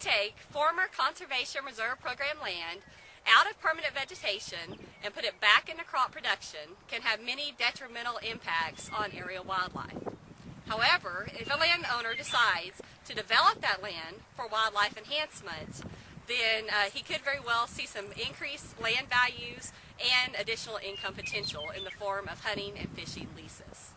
take former Conservation Reserve Program land out of permanent vegetation and put it back into crop production can have many detrimental impacts on area wildlife. However, if a landowner decides to develop that land for wildlife enhancement, then he could very well see some increased land values and additional income potential in the form of hunting and fishing leases.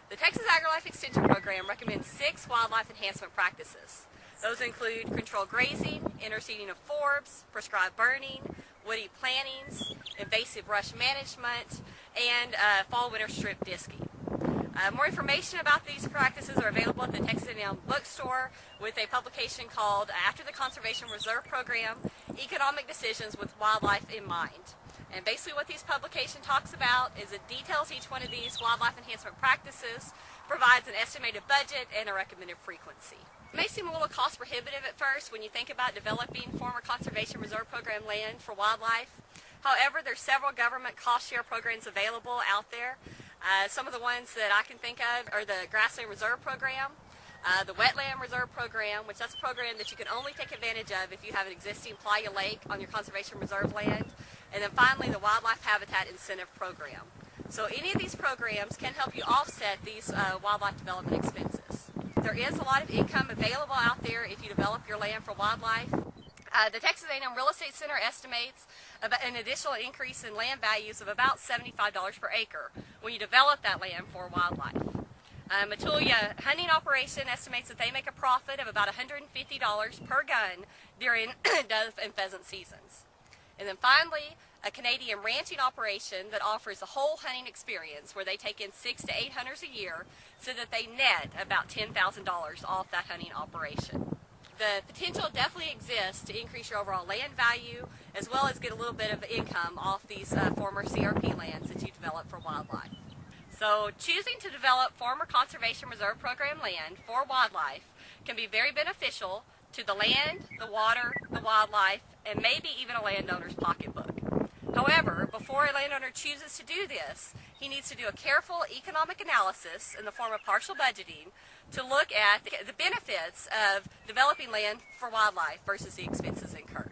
The Texas AgriLife Extension Program recommends 6 wildlife enhancement practices. Those include controlled grazing, interseeding of forbs, prescribed burning, woody plantings, invasive brush management, and fall-winter strip disking. More information about these practices are available at the Texas A&M bookstore with a publication called After the Conservation Reserve Program, Economic Decisions with Wildlife in Mind. And basically what this publication talks about is it details each one of these wildlife enhancement practices, provides an estimated budget and a recommended frequency. It may seem a little cost prohibitive at first when you think about developing former Conservation Reserve Program land for wildlife. However, there's several government cost share programs available out there. Some of the ones that I can think of are the Grassland Reserve Program, the Wetland Reserve Program, which that's a program that you can only take advantage of if you have an existing playa lake on your Conservation Reserve land, and then finally the Wildlife Habitat Incentive Program. So any of these programs can help you offset these wildlife development expenses. There is a lot of income available out there if you develop your land for wildlife. The Texas A&M Real Estate Center estimates an additional increase in land values of about $75 per acre when you develop that land for wildlife. Matulia Hunting Operation estimates that they make a profit of about $150 per gun during dove and pheasant seasons. And then finally, a Canadian ranching operation that offers a whole hunting experience where they take in 6 to 8 hunters a year so that they net about $10,000 off that hunting operation. The potential definitely exists to increase your overall land value as well as get a little bit of income off these former CRP lands that you develop for wildlife. So choosing to develop former Conservation Reserve Program land for wildlife can be very beneficial to the land, the water, the wildlife, and maybe even a landowner's pocketbook. However, before a landowner chooses to do this, he needs to do a careful economic analysis in the form of partial budgeting to look at the benefits of developing land for wildlife versus the expenses incurred.